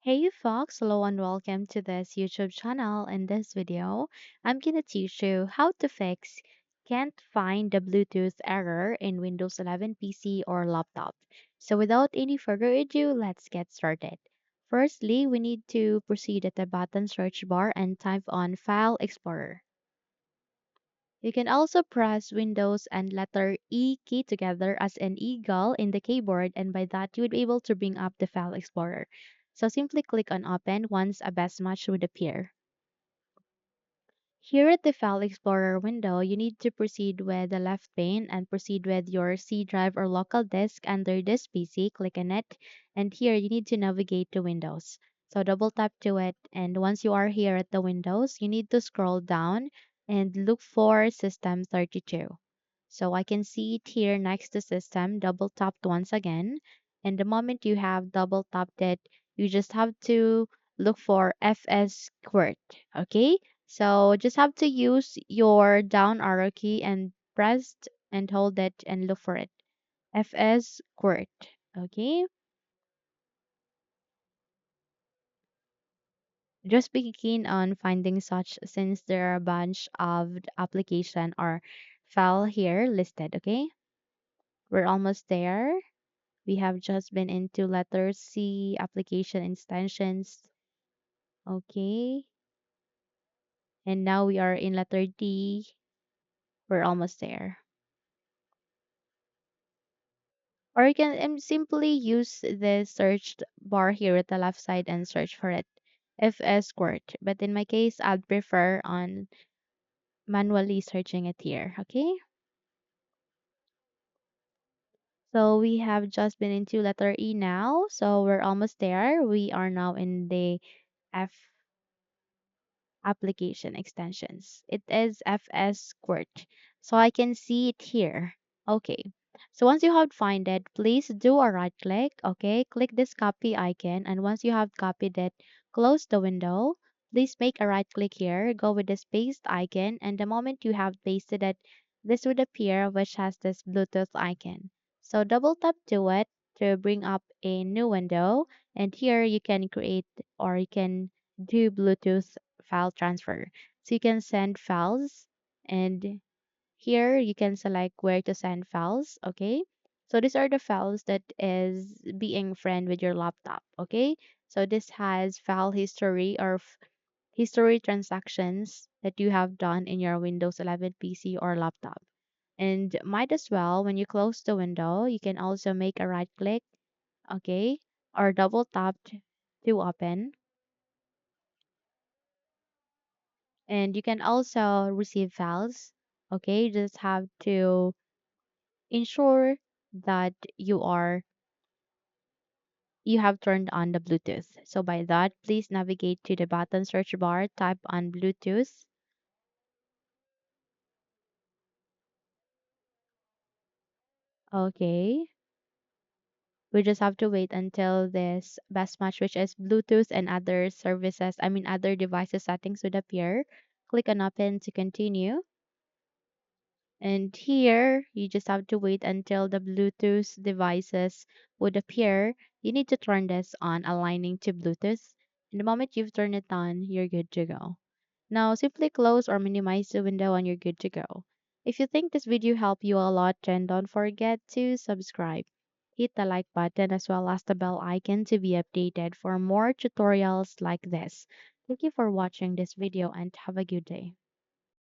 Hey Fox, hello and welcome to this YouTube channel. In this video, I'm gonna teach you how to fix can't find the Bluetooth error in Windows 11 PC or laptop. So without any further ado, let's get started. Firstly, we need to proceed at the button search bar and type on File Explorer. You can also press Windows and letter E key together as an eagle in the keyboard, and by that you would be able to bring up the File Explorer. So simply click on Open once a best match would appear. Here at the File Explorer window, you need to proceed with the left pane and proceed with your C drive or local disk under this PC. Click on it, and here you need to navigate to Windows. So double tap to it, and once you are here at the Windows, you need to scroll down and look for System 32. So I can see it here next to System, double tapped once again, and the moment you have double tapped it, you just have to look for FS Squirt, okay? So just have to use your down arrow key and press and hold it and look for it. FS Squirt. Okay. Just be keen on finding such since there are a bunch of application or file here listed. Okay. We're almost there. We have just been into letter C application extensions. Okay. And now we are in letter D. We're almost there. Or you can simply use the search bar here at the left side and search for it. FS squirt. But in my case, I'd prefer on manually searching it here. Okay. So we have just been into letter E now. So we're almost there. We are now in the F application extensions. It is FS Squirt. So I can see it here. Okay. So once you have find it, please do a right click. Okay. Click this copy icon. And once you have copied it, close the window. Please make a right click here. Go with this paste icon. And the moment you have pasted it, this would appear which has this Bluetooth icon. So double tap to it to bring up a new window. And here you can create or you can do Bluetooth file transfer. So you can send files and here you can select where to send files, okay? So these are the files that is being friend with your laptop, okay? So this has file history or history transactions that you have done in your Windows 11 PC or laptop. And might as well, when you close the window, you can also make a right click, okay? Or double tap to open. And you can also receive files, okay? You just have to ensure that you have turned on the Bluetooth. So by that, please navigate to the button search bar, type on Bluetooth. Okay. We just have to wait until this best match, which is Bluetooth and other services, other devices settings would appear. Click on open to continue. And here, you just have to wait until the Bluetooth devices would appear. You need to turn this on, aligning to Bluetooth. And the moment you've turned it on, you're good to go. Now, simply close or minimize the window and you're good to go. If you think this video helped you a lot, then don't forget to subscribe. Hit the like button as well as the bell icon to be updated for more tutorials like this. Thank you for watching this video and have a good day.